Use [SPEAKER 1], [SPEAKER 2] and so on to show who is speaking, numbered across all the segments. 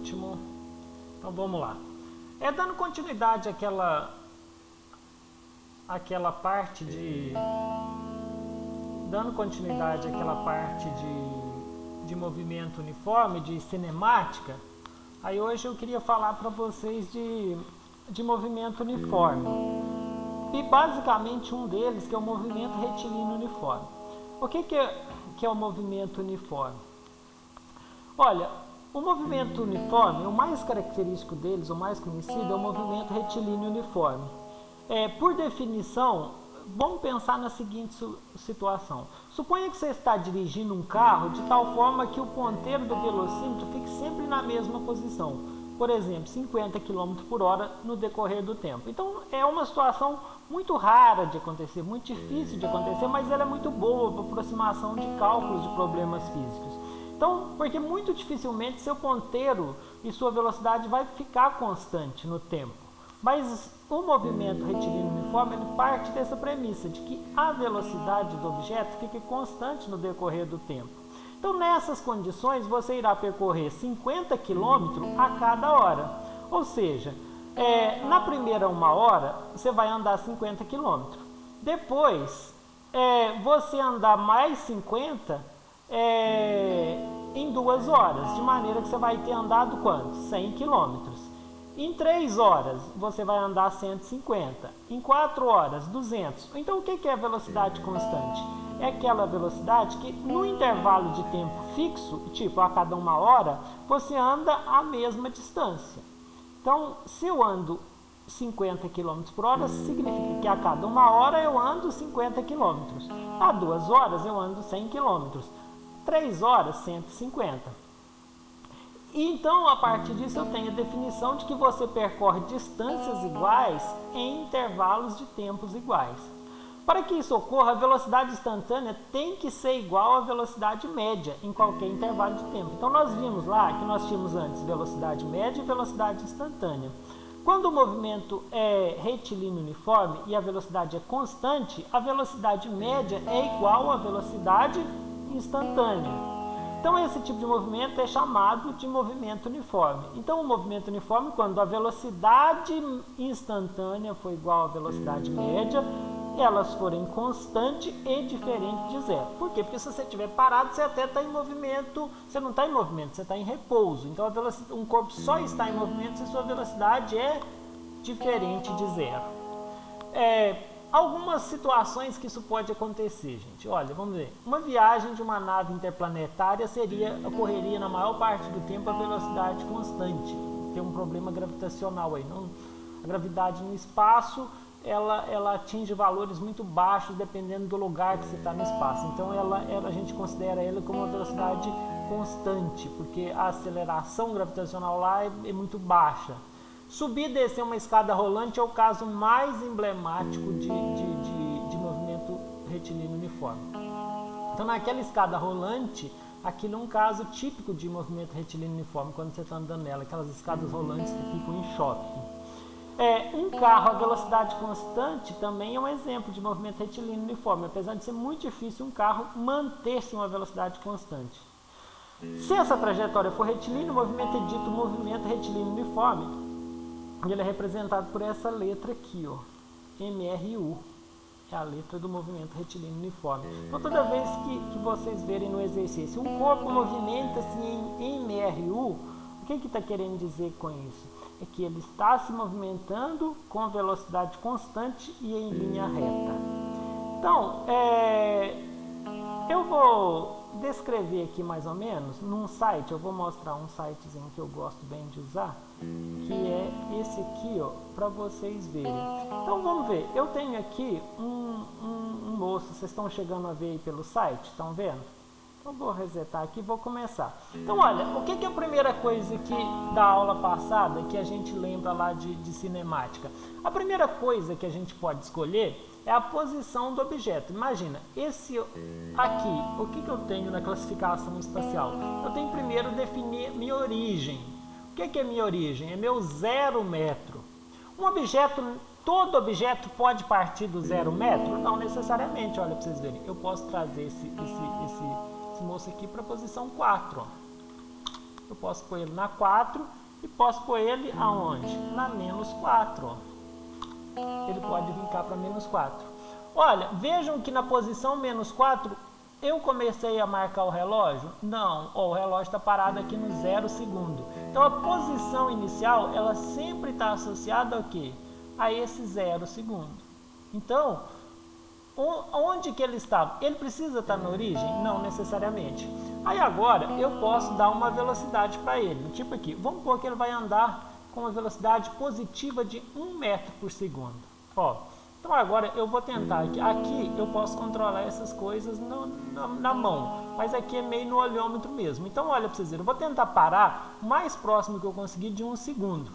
[SPEAKER 1] ritmo. Então vamos lá. Dando continuidade àquela parte de movimento uniforme, de cinemática. Aí hoje eu queria falar para vocês de movimento uniforme. E basicamente um deles que é o movimento retilíneo uniforme. O que é o movimento uniforme? Olha, o movimento uniforme, o mais característico deles, o mais conhecido, é o movimento retilíneo uniforme. Por definição, vamos pensar na seguinte situação. Suponha que você está dirigindo um carro de tal forma que o ponteiro do velocímetro fique sempre na mesma posição. Por exemplo, 50 km por hora no decorrer do tempo. Então, é uma situação muito rara de acontecer, muito difícil de acontecer, mas ela é muito boa para aproximação de cálculos de problemas físicos. Então, porque muito dificilmente seu ponteiro e sua velocidade vai ficar constante no tempo. Mas o movimento retilíneo uniforme ele parte dessa premissa de que a velocidade do objeto fique constante no decorrer do tempo. Então, nessas condições, você irá percorrer 50 km a cada hora. Ou seja, na primeira 1 hora, você vai andar 50 km. Depois, você andar mais 50 em 2 horas, de maneira que você vai ter andado quanto? 100 km. Em 3 horas, você vai andar 150. Em 4 horas, 200. Então, o que é a velocidade constante? É aquela velocidade que, no intervalo de tempo fixo, tipo a cada 1 hora, você anda a mesma distância. Então, se eu ando 50 km por hora, significa que a cada 1 hora eu ando 50 km. A 2 horas eu ando 100 km. 3 horas, 150. Então, a partir disso, eu tenho a definição de que você percorre distâncias iguais em intervalos de tempos iguais. Para que isso ocorra, a velocidade instantânea tem que ser igual à velocidade média em qualquer intervalo de tempo. Então, nós vimos lá que nós tínhamos antes velocidade média e velocidade instantânea. Quando o movimento é retilíneo uniforme e a velocidade é constante, a velocidade média é igual à velocidade instantânea. Então, esse tipo de movimento é chamado de movimento uniforme. Então, o movimento uniforme, quando a velocidade instantânea for igual à velocidade média, elas forem constante e diferente de zero. Por quê? Porque se você estiver parado, você até está em movimento, você não está em movimento, você está em repouso. Então, um corpo só está em movimento se sua velocidade é diferente de zero. Algumas situações que isso pode acontecer, gente. Olha, vamos ver. Uma viagem de uma nave interplanetária ocorreria na maior parte do tempo a velocidade constante. Tem um problema gravitacional aí. A gravidade no espaço, ela atinge valores muito baixos dependendo do lugar que você está no espaço. Então, a gente considera ela como uma velocidade constante, porque a aceleração gravitacional lá é muito baixa. Subir e descer uma escada rolante é o caso mais emblemático de movimento retilíneo uniforme. Então, naquela escada rolante, aquilo é um caso típico de movimento retilíneo uniforme, quando você está andando nela, aquelas escadas rolantes que ficam em shopping. Um carro a velocidade constante também é um exemplo de movimento retilíneo uniforme, apesar de ser muito difícil um carro manter-se em uma velocidade constante. Se essa trajetória for retilínea, o movimento é dito movimento retilíneo uniforme. E ele é representado por essa letra aqui, ó, MRU, é a letra do movimento retilíneo uniforme. Então, toda vez que vocês verem no exercício, um corpo movimenta-se em MRU, o que está querendo dizer com isso? É que ele está se movimentando com velocidade constante e em linha reta. Então, eu vou descrever aqui mais ou menos num site, eu vou mostrar um sitezinho que eu gosto bem de usar, que é esse aqui, ó, para vocês verem. Então vamos ver, eu tenho aqui um moço, vocês estão chegando a ver aí pelo site, estão vendo? Então vou resetar aqui e vou começar. Então olha, o que é a primeira coisa aqui da aula passada que a gente lembra lá de cinemática? A primeira coisa que a gente pode escolher é a posição do objeto. Imagina, esse aqui, o que eu tenho na classificação espacial? Eu tenho primeiro definir minha origem. O que é minha origem? É meu 0 metro. Um objeto, todo objeto pode partir do 0 metro? Não necessariamente, olha para vocês verem. Eu posso trazer esse moço aqui para a posição 4. Ó. eu posso pôr ele na 4 e posso pôr ele aonde? Na menos 4. Ó. Ele pode vir cá para menos 4. Olha, vejam que na posição menos 4, eu comecei a marcar o relógio? Não, ó, o relógio está parado aqui no 0 segundo. Então a posição inicial, ela sempre está associada ao quê? A esse 0 segundo. Então, onde que ele estava? Ele precisa estar na origem? Não necessariamente. Aí agora eu posso dar uma velocidade para ele. Tipo aqui, vamos supor que ele vai andar com uma velocidade positiva de 1 metro por segundo. Ó, então agora eu vou tentar aqui. Aqui eu posso controlar essas coisas na mão, mas aqui é meio no olhômetro mesmo. Então olha para vocês verem, eu vou tentar parar o mais próximo que eu conseguir de 1 segundo.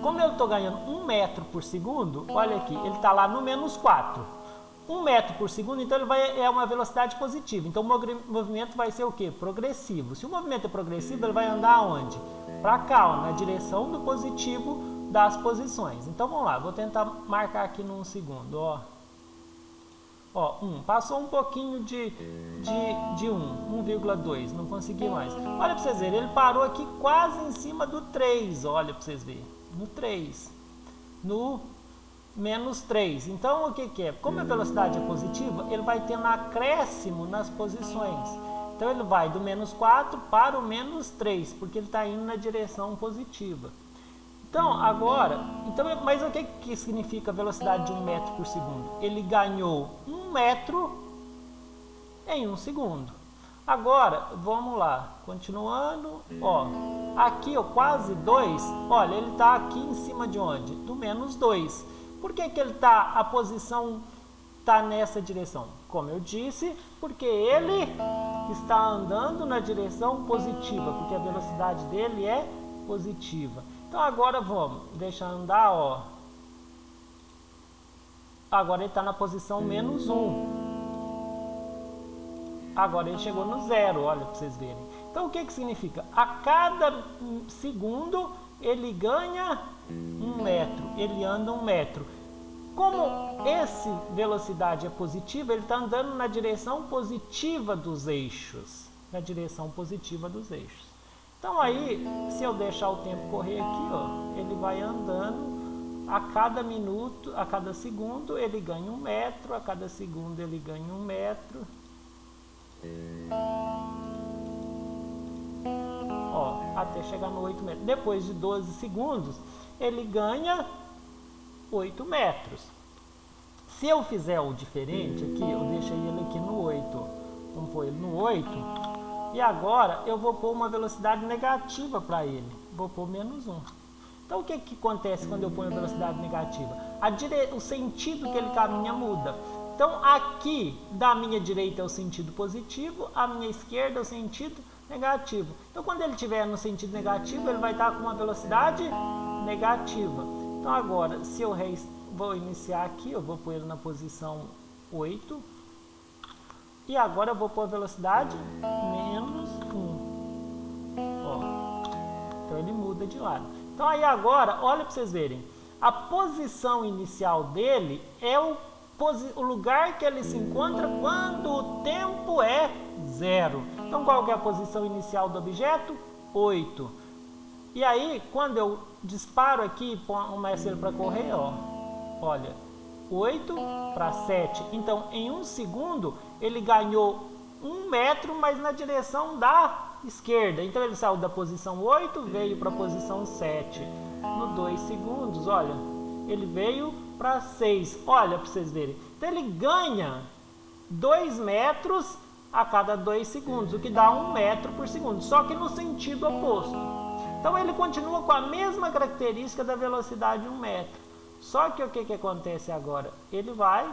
[SPEAKER 1] Como eu estou ganhando 1 metro por segundo, olha aqui, ele está lá no menos 4. 1 metro por segundo, então ele é uma velocidade positiva. Então o movimento vai ser o quê? Progressivo. Se o movimento é progressivo, ele vai andar aonde? Para cá, ó, na direção do positivo das posições. Então vamos lá, vou tentar marcar aqui no 1 segundo. Ó, 1. Passou um pouquinho de 1,2, não consegui mais. Olha para vocês verem, ele parou aqui quase em cima do 3. Olha para vocês verem, no 3. No menos 3. Então o que é? Como a velocidade é positiva, ele vai tendo acréscimo nas posições. Então ele vai do menos 4 para o menos 3, porque ele está indo na direção positiva. Então agora, mas o que significa a velocidade de 1 metro por segundo? Ele ganhou 1 metro em 1 segundo. Agora, vamos lá, continuando, ó, aqui ó, quase 2, olha, ele está aqui em cima de onde? Do menos 2. Por que ele está, a posição está nessa direção? Como eu disse, porque ele está andando na direção positiva, porque a velocidade dele é positiva. Então agora vamos deixar andar, ó. Agora ele está na posição menos 1. Agora ele chegou no 0, olha para vocês verem. Então o que significa? A cada segundo ele ganha 1 metro, ele anda 1 metro. Como essa velocidade é positiva, ele está andando na direção positiva dos eixos. Na direção positiva dos eixos. Então aí, se eu deixar o tempo correr aqui, ó, ele vai andando a cada minuto, a cada segundo ele ganha 1 metro, a cada segundo ele ganha 1 metro. Ó, até chegar no 8 metros. Depois de 12 segundos, ele ganha 8 metros. Se eu fizer o diferente aqui, eu deixei ele aqui no 8. Vamos pôr ele no 8. E agora eu vou pôr uma velocidade negativa para ele. Vou pôr menos 1. Então o que acontece quando eu ponho a velocidade negativa? O sentido que ele caminha muda. Então aqui da minha direita é o sentido positivo, a minha esquerda é o sentido negativo. Então quando ele estiver no sentido negativo, ele vai estar com uma velocidade negativa. Então agora, se eu vou iniciar aqui, eu vou pôr ele na posição 8. E agora eu vou pôr a velocidade menos 1. Ó, então ele muda de lado. Então aí agora, olha para vocês verem. A posição inicial dele é o lugar que ele se encontra quando o tempo é 0. Então qual que é a posição inicial do objeto? 8. E aí, quando eu disparo aqui e começo ele para correr, ó, olha, 8 para 7. Então, em 1 segundo, ele ganhou 1 metro, mas na direção da esquerda. Então, ele saiu da posição 8, veio para a posição 7. No 2 segundos, olha, ele veio para 6. Olha, para vocês verem. Então, ele ganha 2 metros a cada 2 segundos, o que dá 1 metro por segundo, só que no sentido oposto. Então, ele continua com a mesma característica da velocidade de 1 metro. Só que o que acontece agora? Ele vai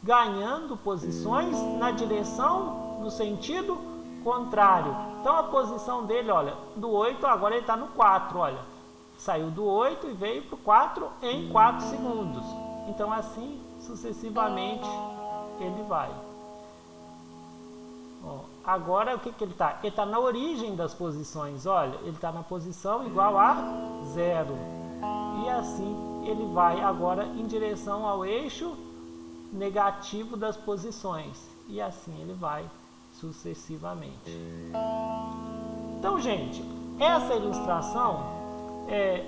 [SPEAKER 1] ganhando posições na direção, no sentido contrário. Então, a posição dele, olha, do 8, agora ele está no 4, olha. Saiu do 8 e veio para o 4 em 4 segundos. Então, assim, sucessivamente, ele vai. Ó, agora, o que ele está? Ele está na origem das posições, olha. Ele está na posição igual a 0. E assim, ele vai agora em direção ao eixo negativo das posições. E assim ele vai sucessivamente. Então, gente, essa ilustração,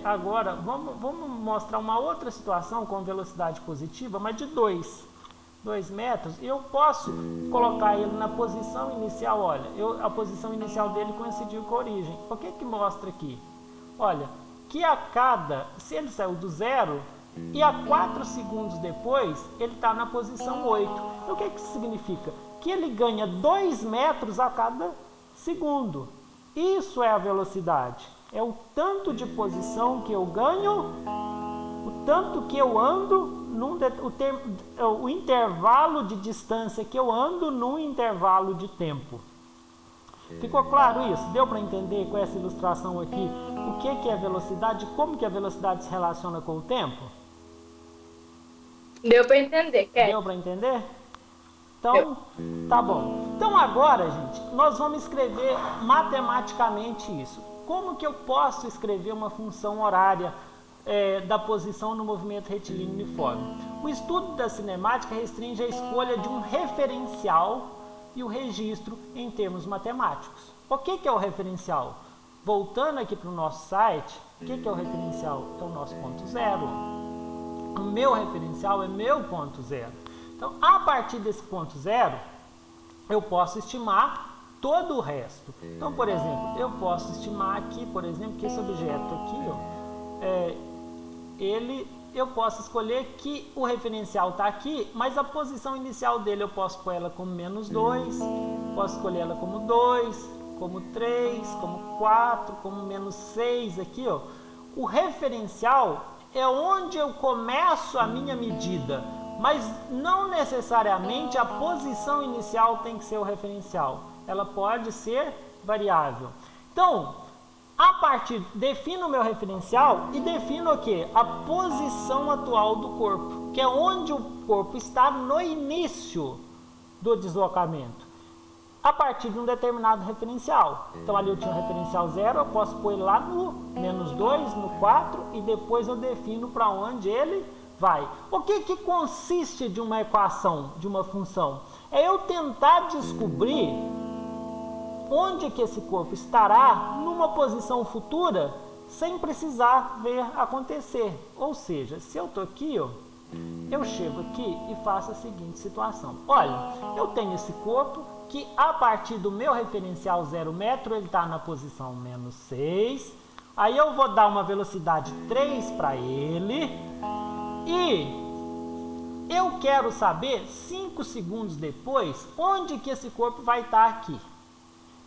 [SPEAKER 1] agora vamos mostrar uma outra situação com velocidade positiva, mas de 2 metros, e eu posso colocar ele na posição inicial. Olha, a posição inicial dele coincidiu com a origem. O que mostra aqui? Olha, que se ele saiu do 0, e a 4 segundos depois, ele está na posição 8. Então, o que isso significa? Que ele ganha 2 metros a cada segundo. Isso é a velocidade. É o tanto de posição que eu ganho, o tanto que eu ando, o intervalo de distância que eu ando num intervalo de tempo. Ficou claro isso? Deu para entender com essa ilustração aqui o que é velocidade, como que a velocidade se relaciona com o tempo?
[SPEAKER 2] Deu para entender,
[SPEAKER 1] Deu para entender? Então, tá bom. Então agora, gente, nós vamos escrever matematicamente isso. Como que eu posso escrever uma função horária da posição no movimento retilíneo uniforme? O estudo da cinemática restringe a escolha de um referencial e o registro em termos matemáticos. O que é o referencial? Voltando aqui para o nosso site, o que é o referencial? É o nosso ponto zero. O meu referencial é meu ponto zero. Então, a partir desse ponto zero, eu posso estimar todo o resto. Então, por exemplo, eu posso estimar aqui, por exemplo, que esse objeto aqui, eu posso escolher que o referencial está aqui, mas a posição inicial dele eu posso pôr ela como -2, posso escolher ela como 2, como 3, como 4, como -6 aqui, ó. O referencial é onde eu começo a minha medida, mas não necessariamente a posição inicial tem que ser o referencial. Ela pode ser variável. Então, defino o meu referencial e defino o quê? A posição atual do corpo, que é onde o corpo está no início do deslocamento, a partir de um determinado referencial. Então, ali eu tinha um referencial 0, eu posso pôr ele lá no -2, no 4, e depois eu defino para onde ele vai. O que consiste de uma equação, de uma função? É eu tentar descobrir onde que esse corpo estará numa posição futura sem precisar ver acontecer. Ou seja, se eu estou aqui, ó, eu chego aqui e faço a seguinte situação. Olha, eu tenho esse corpo que a partir do meu referencial 0 metro, ele está na posição -6. Aí eu vou dar uma velocidade 3 para ele. E eu quero saber, 5 segundos depois, onde que esse corpo vai estar aqui.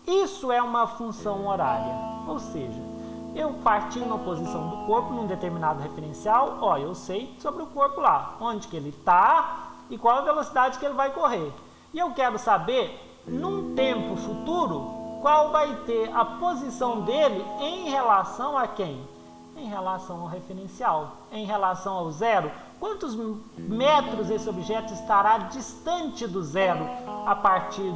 [SPEAKER 1] Isso é uma função horária. Ou seja, eu parti uma posição do corpo num determinado referencial, ó, eu sei sobre o corpo lá, onde que ele está e qual a velocidade que ele vai correr. E eu quero saber, num tempo futuro, qual vai ter a posição dele em relação a quem? Em relação ao referencial, em relação ao zero. Quantos metros esse objeto estará distante do zero a partir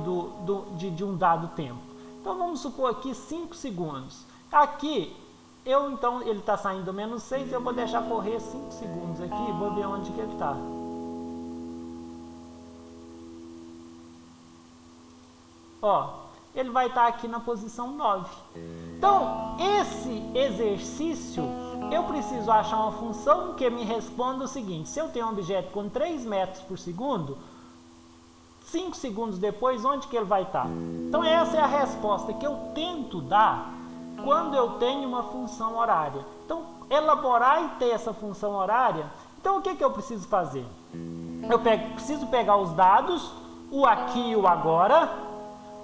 [SPEAKER 1] de um dado tempo? Então vamos supor aqui 5 segundos. Aqui, então ele está saindo -6, eu vou deixar correr 5 segundos aqui e vou ver onde que ele está. Ó, ele vai estar aqui na posição 9. Então, esse exercício, eu preciso achar uma função que me responda o seguinte: se eu tenho um objeto com 3 metros por segundo, 5 segundos depois, onde que ele vai estar? Então, essa é a resposta que eu tento dar quando eu tenho uma função horária. Então, elaborar e ter essa função horária, então o que eu preciso fazer? Eu preciso pegar os dados, o aqui e o agora,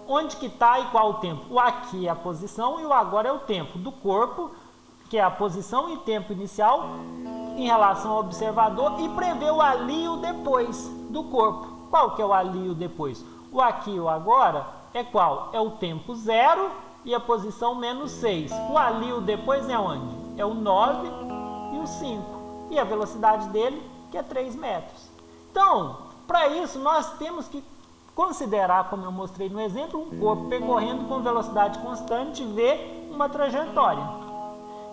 [SPEAKER 1] onde que está e qual o tempo. O aqui é a posição e o agora é o tempo do corpo, que é a posição e tempo inicial em relação ao observador, e prever o ali e o depois do corpo. Qual que é o ali e o depois? O aqui e o agora é qual? É o tempo 0 e a posição -6. O ali e o depois é onde? É o 9 e o 5. E a velocidade dele, que é 3 metros. Então, para isso, nós temos que considerar, como eu mostrei no exemplo, um corpo percorrendo com velocidade constante e ver uma trajetória.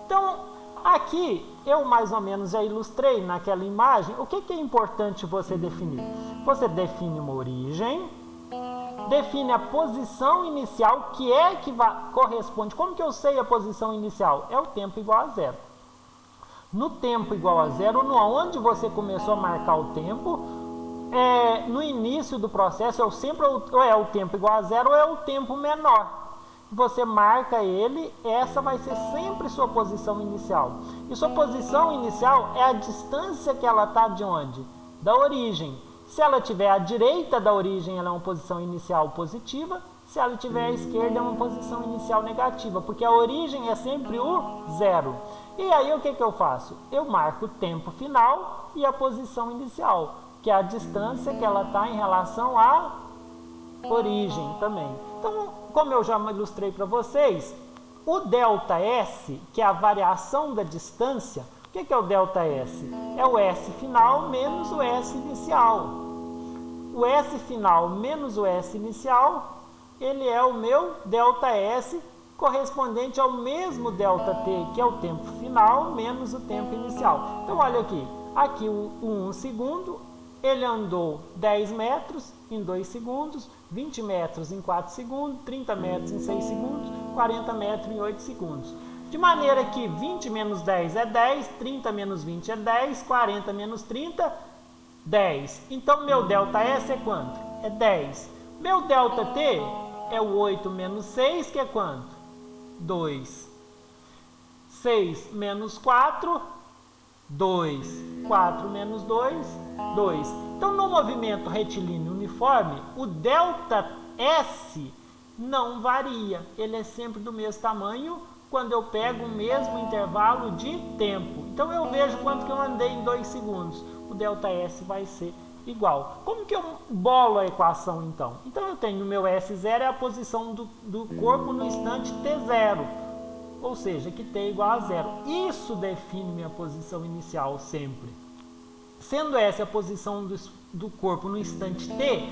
[SPEAKER 1] Então, aqui eu mais ou menos já ilustrei naquela imagem o que é importante você definir. Você define uma origem, define a posição inicial, que corresponde. Como que eu sei a posição inicial? É o tempo igual a zero. No tempo igual a zero, onde você começou a marcar o tempo, no início do processo, ou é o tempo igual a zero ou é o tempo menor. Você marca ele, essa vai ser sempre sua posição inicial. E sua posição inicial é a distância que ela está de onde? Da origem. Se ela estiver à direita da origem, ela é uma posição inicial positiva. Se ela estiver à esquerda, é uma posição inicial negativa, porque a origem é sempre o zero. E aí o que eu faço? Eu marco o tempo final e a posição inicial, que é a distância que ela está em relação à origem também. Então, como eu já ilustrei para vocês, o ΔS, que é a variação da distância, o que é o ΔS? É o S final menos o S inicial. O S final menos o S inicial, ele é o meu ΔS, correspondente ao mesmo ΔT, que é o tempo final menos o tempo inicial. Então, olha aqui o 1 segundo, ele andou 10 metros em 2 segundos, 20 metros em 4 segundos, 30 metros em 6 segundos, 40 metros em 8 segundos. De maneira que 20 menos 10 é 10, 30 menos 20 é 10, 40 menos 30, 10. Então, meu ΔS é quanto? É 10. Meu ΔT é o 8 menos 6, que é quanto? 2. 6 menos 4, 2. 4 menos 2, 2. Então, no movimento retilíneo uniforme, o ΔS não varia. Ele é sempre do mesmo tamanho quando eu pego o mesmo intervalo de tempo. Então, eu vejo quanto que eu andei em 2 segundos. O ΔS vai ser igual. Como que eu bolo a equação, então? Então, eu tenho o meu S0, é a posição do corpo no instante T0. Ou seja, que T é igual a zero. Isso define minha posição inicial sempre. Sendo essa a posição do corpo no instante T,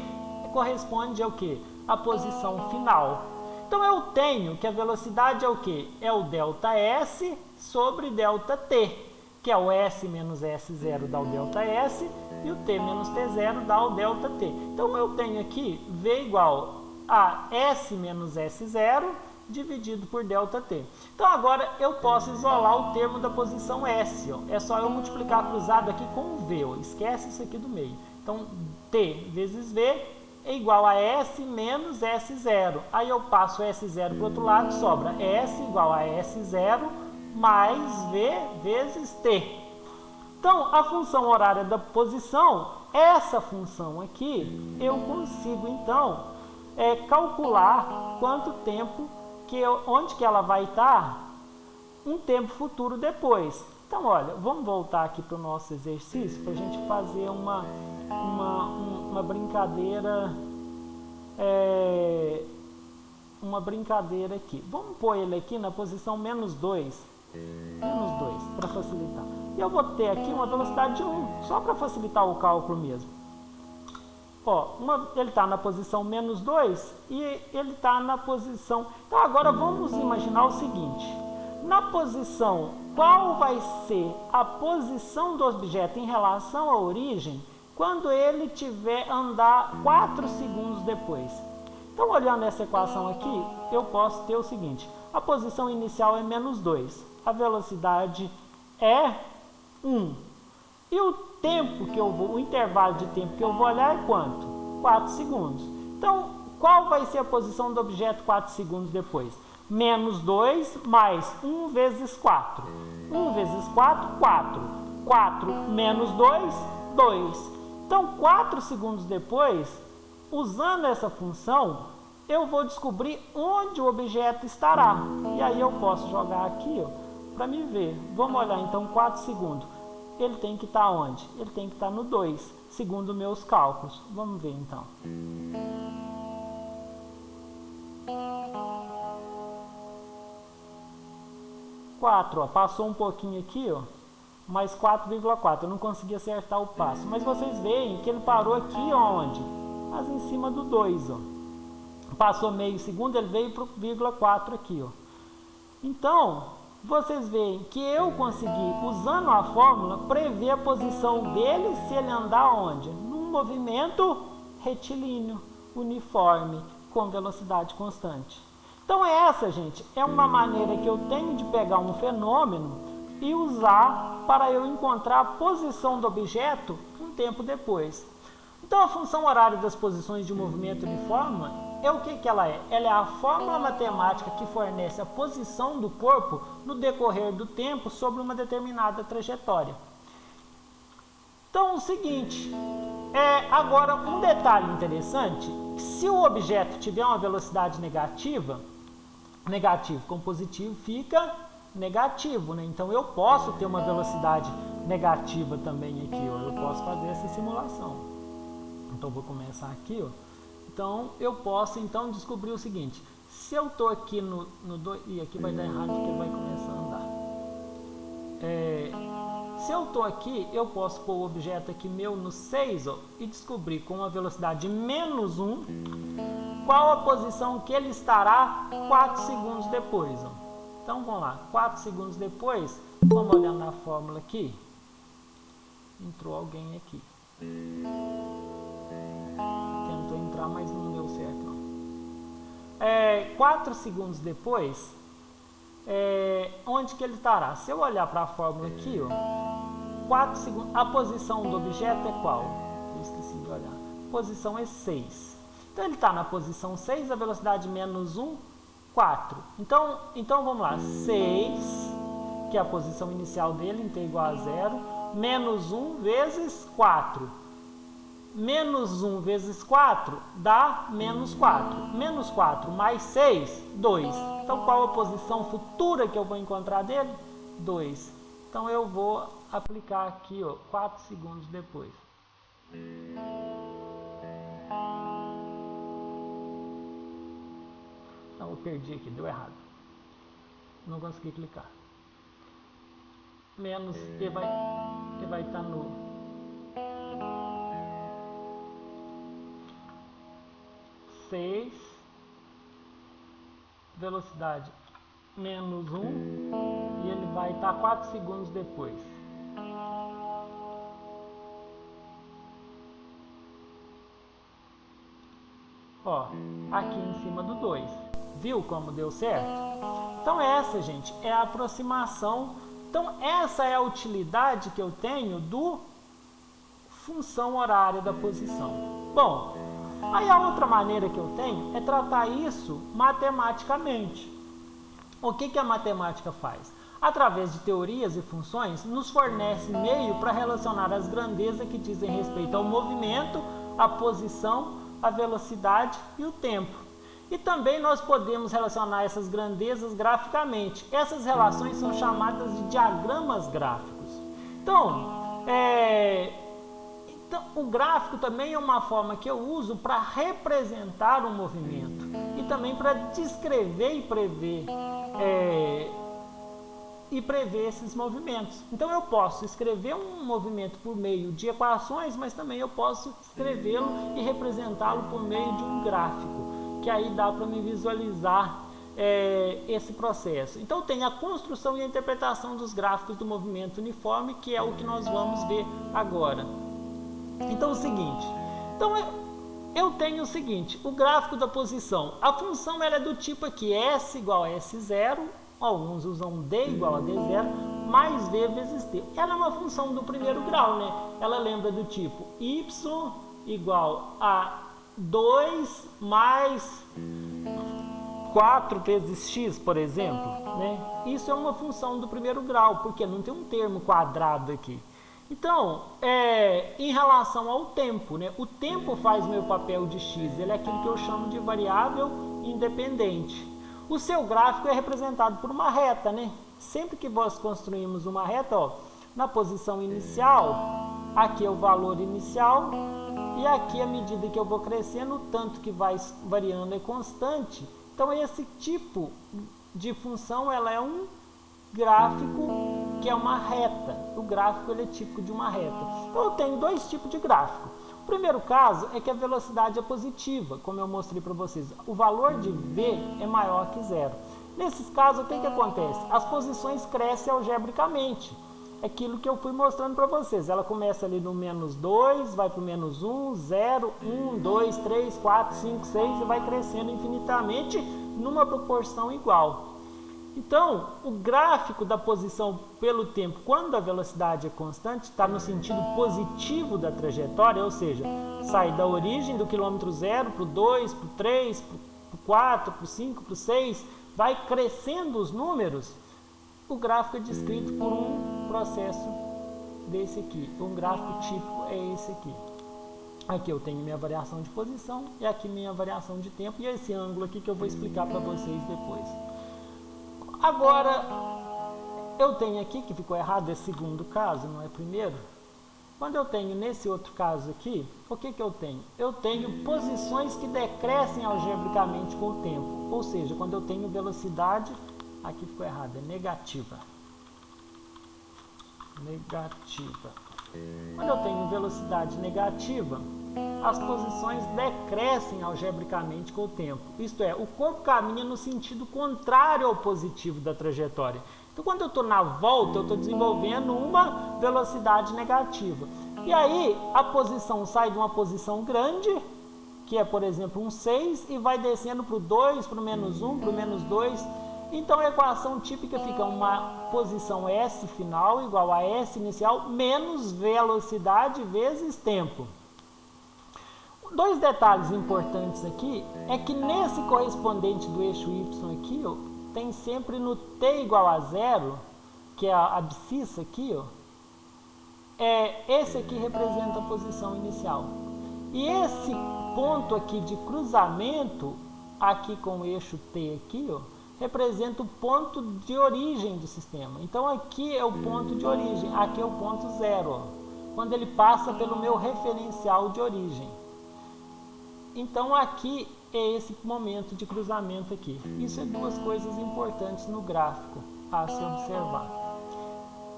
[SPEAKER 1] corresponde ao quê? A posição final. Então, eu tenho que a velocidade é o quê? É o ΔS sobre ΔT, que é o S menos S0 dá o ΔS e o T menos T0 dá o ΔT. Então, eu tenho aqui V igual a S menos S0 dividido por ΔT. Então, agora eu posso isolar o termo da posição S. Ó. É só eu multiplicar cruzado aqui com o V. Ó. Esquece isso aqui do meio. Então, T vezes V é igual a S menos S0. Aí eu passo S0 para o outro lado, sobra S igual a S0 mais V vezes T. Então, a função horária da posição, essa função aqui, eu consigo, então, calcular quanto tempo, onde que ela vai estar, um tempo futuro depois. Então, olha, vamos voltar aqui para o nosso exercício, para a gente fazer uma brincadeira, aqui. Vamos pôr ele aqui na posição menos 2, para facilitar. E eu vou ter aqui uma velocidade de 1, só para facilitar o cálculo mesmo. Ó, ele está na posição menos 2 e ele está na posição... Então, agora vamos imaginar o seguinte. Na posição, qual vai ser a posição do objeto em relação à origem quando ele tiver andar 4 segundos depois? Então, olhando essa equação aqui, eu posso ter o seguinte. A posição inicial é menos 2. A velocidade é 1. E o tempo que o intervalo de tempo que eu vou olhar é quanto? 4 segundos. Então, qual vai ser a posição do objeto 4 segundos depois? Menos 2 mais 1 vezes 4. 1 vezes 4, 4. 4 menos 2, 2. Então, 4 segundos depois, usando essa função, eu vou descobrir onde o objeto estará. E aí eu posso jogar aqui para me ver. Vamos olhar então 4 segundos. Ele tem que estar onde? Ele tem que estar no 2, segundo meus cálculos. Vamos ver então. Passou um pouquinho aqui, mais 4,4. Eu não consegui acertar o passo. Mas vocês veem que ele parou aqui onde? Mas em cima do 2. Passou meio segundo, ele veio para o 0,4 aqui. Então, vocês veem que eu consegui, usando a fórmula, prever a posição dele se ele andar onde? Num movimento retilíneo, uniforme. com velocidade constante. Então essa, gente, é uma maneira que eu tenho de pegar um fenômeno e usar para eu encontrar a posição do objeto um tempo depois. Então a função horária das posições de movimento uniforme é o que ela é? Ela é a fórmula matemática que fornece a posição do corpo no decorrer do tempo sobre uma determinada trajetória. Então o seguinte, agora um detalhe interessante, se o objeto tiver uma velocidade negativa, negativo com positivo fica negativo, né? Então eu posso ter uma velocidade negativa também aqui, ó. Eu posso fazer essa simulação. Então vou começar aqui, ó. Então eu posso então descobrir o seguinte: se eu estou aqui no 2, e aqui vai dar errado porque ele vai começar a andar. Se eu estou aqui, eu posso pôr o objeto aqui meu no 6, ó, e descobrir com uma velocidade menos 1 qual a posição que ele estará 4 segundos depois. Ó. Então vamos lá, 4 segundos depois, vamos olhar na fórmula aqui. Entrou alguém aqui. Tentou entrar, mas não deu certo não. 4 segundos depois, onde que ele estará? Se eu olhar para a fórmula aqui, ó, 4 segundos, a posição do objeto é qual? Eu esqueci de olhar. A posição é 6. Então ele está na posição 6, a velocidade menos 1, 4. Então vamos lá, 6, que é a posição inicial dele, então é igual a 0, menos 1 vezes 4. Menos 1 vezes 4 dá menos 4. Menos 4 mais 6, 2. Então qual a posição futura que eu vou encontrar dele? 2. Então eu vou aplicar aqui, ó, 4 segundos depois. Não, eu perdi aqui, deu errado. Não consegui clicar. Menos, ele vai estar no 6, velocidade menos 1, e ele vai estar 4 segundos depois. Ó, aqui em cima do 2. Viu como deu certo? Então essa, gente, é a aproximação. Então essa é a utilidade que eu tenho do função horária da posição. Bom, aí a outra maneira que eu tenho é tratar isso matematicamente. O que a matemática faz? Através de teorias e funções, nos fornece meio para relacionar as grandezas que dizem respeito ao movimento, à posição, à velocidade e o tempo. E também nós podemos relacionar essas grandezas graficamente. Essas relações são chamadas de diagramas gráficos. Então, o gráfico também é uma forma que eu uso para representar o movimento e também para descrever e prever esses movimentos. Então eu posso escrever um movimento por meio de equações, mas também eu posso escrevê-lo e representá-lo por meio de um gráfico, que aí dá para me visualizar esse processo. Então tem a construção e a interpretação dos gráficos do movimento uniforme, que é o que nós vamos ver agora. Então é o seguinte, eu tenho o seguinte, o gráfico da posição, a função ela é do tipo aqui, S igual a S0, alguns usam D igual a D0, mais V vezes T. Ela é uma função do primeiro grau, né? Ela lembra do tipo Y igual a 2 mais 4 vezes X, por exemplo, né? Isso é uma função do primeiro grau, porque não tem um termo quadrado aqui. Então, em relação ao tempo, né? O tempo faz meu papel de X, ele é aquilo que eu chamo de variável independente. O seu gráfico é representado por uma reta, né? Sempre que nós construímos uma reta, ó, na posição inicial, aqui é o valor inicial, e aqui a medida que eu vou crescendo, o tanto que vai variando é constante. Então esse tipo de função, ela é um gráfico que é uma reta. O gráfico ele é típico de uma reta. Então eu tenho dois tipos de gráfico. O primeiro caso é que a velocidade é positiva, como eu mostrei para vocês. O valor de V é maior que zero. Nesses casos, o que acontece? As posições crescem algebricamente. aquilo que eu fui mostrando para vocês. Ela começa ali no -2, vai para o -1, 0, 1, 2, 3, 4, 5, 6 e vai crescendo infinitamente numa proporção igual. Então, o gráfico da posição pelo tempo, quando a velocidade é constante, está no sentido positivo da trajetória, ou seja, sai da origem do quilômetro 0 para o 2, para o 3, para o 4, para o 5, para o 6, vai crescendo os números. O gráfico é descrito por um processo desse aqui. Um gráfico típico é esse aqui. Aqui eu tenho minha variação de posição e aqui minha variação de tempo e esse ângulo aqui que eu vou explicar para vocês depois. Agora, eu tenho aqui, que ficou errado, é segundo caso, não é primeiro. Quando eu tenho nesse outro caso aqui, o que eu tenho? Eu tenho posições que decrescem algebricamente com o tempo. Ou seja, quando eu tenho velocidade, aqui ficou errado, é negativa. Negativa. Quando eu tenho velocidade negativa, as posições decrescem algebricamente com o tempo. Isto é, o corpo caminha no sentido contrário ao positivo da trajetória. Então, quando eu estou na volta, eu estou desenvolvendo uma velocidade negativa. E aí, a posição sai de uma posição grande, que é, por exemplo, um 6, e vai descendo para o 2, para o -1, para o -2. Então, a equação típica fica uma posição S final igual a S inicial menos velocidade vezes tempo. Dois detalhes importantes aqui é que nesse correspondente do eixo Y aqui, ó, tem sempre no t igual a 0, que é a abscissa aqui, ó, esse aqui representa a posição inicial. E esse ponto aqui de cruzamento, aqui com o eixo t aqui, ó, representa o ponto de origem do sistema. Então aqui é o ponto de origem, aqui é o ponto 0, ó, quando ele passa pelo meu referencial de origem. Então aqui é esse momento de cruzamento aqui. Isso é duas coisas importantes no gráfico a se observar.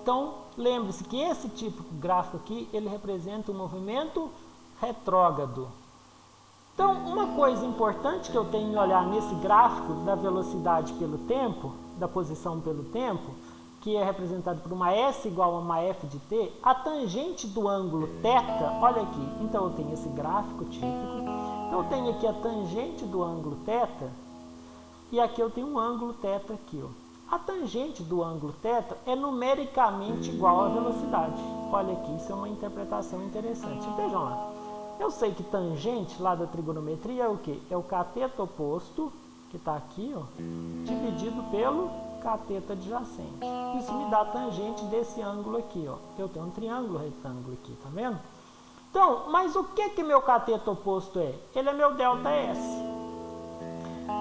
[SPEAKER 1] Então lembre-se que esse tipo de gráfico aqui, ele representa um movimento retrógrado. Então uma coisa importante que eu tenho que olhar nesse gráfico da velocidade pelo tempo, da posição pelo tempo, que é representado por uma S igual a uma F de t, a tangente do ângulo θ, olha aqui, então eu tenho esse gráfico típico, então eu tenho aqui a tangente do ângulo θ, e aqui eu tenho um ângulo θ aqui, ó. A tangente do ângulo θ é numericamente igual à velocidade. Olha aqui, isso é uma interpretação interessante. Vejam lá, eu sei que tangente lá da trigonometria é o quê? É o cateto oposto, que está aqui, ó, dividido pelo cateto adjacente. Isso me dá a tangente desse ângulo aqui, ó. Eu tenho um triângulo retângulo aqui, tá vendo? Então, mas o que meu cateto oposto é? Ele é meu ΔS.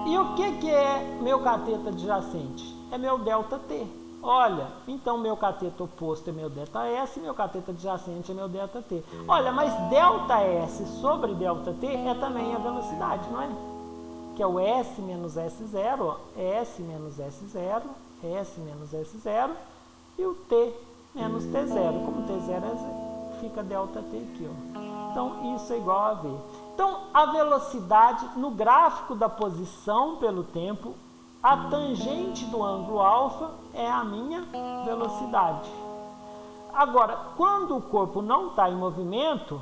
[SPEAKER 1] E o que é meu cateto adjacente? É meu ΔT. Olha, então meu cateto oposto é meu ΔS, meu cateto adjacente é meu ΔT. Olha, mas ΔS sobre ΔT é também a velocidade, não é? Que é o S menos S0, ó, S menos S0, S menos S0 e o T menos T0. Como T0 é 0, fica ΔT aqui, ó. Então, isso é igual a V. Então, a velocidade no gráfico da posição pelo tempo, a tangente do ângulo alfa é a minha velocidade. Agora, quando o corpo não está em movimento,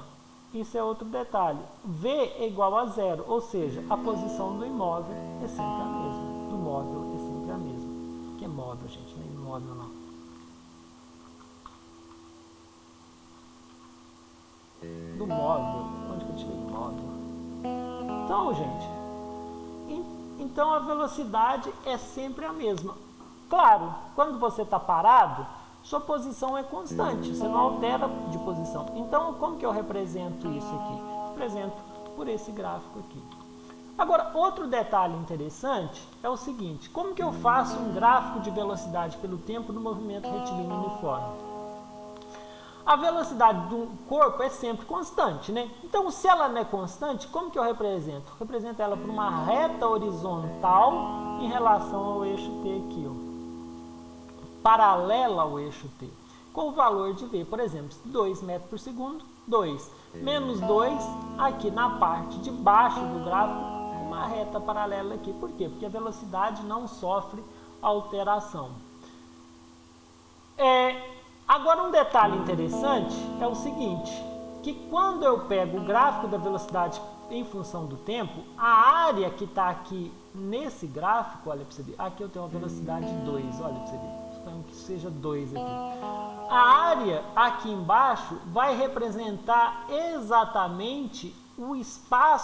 [SPEAKER 1] isso é outro detalhe. V é igual a 0, ou seja, a posição do imóvel é sempre a mesma. Do móvel é sempre a mesma. Que é móvel, gente, não é imóvel não. Do móvel. Onde que eu tirei móvel? Então, gente, então a velocidade é sempre a mesma. Claro, quando você está parado, sua posição é constante, você não altera de posição. Então, como que eu represento isso aqui? Represento por esse gráfico aqui. Agora, outro detalhe interessante é o seguinte: como que eu faço um gráfico de velocidade pelo tempo no movimento retilíneo uniforme? A velocidade do corpo é sempre constante, né? Então, se ela não é constante, como que eu represento? Eu represento ela por uma reta horizontal em relação ao eixo T aqui, ó. Paralela ao eixo T, com o valor de V, por exemplo, 2 metros por segundo, 2, menos 2, aqui na parte de baixo do gráfico, uma reta paralela aqui. Por quê? Porque a velocidade não sofre alteração. Agora, um detalhe interessante é o seguinte, que quando eu pego o gráfico da velocidade em função do tempo, a área que está aqui nesse gráfico, olha para você ver, aqui eu tenho uma velocidade 2, olha para você ver, suponhamos que seja 2 aqui. A área aqui embaixo vai representar exatamente o espaço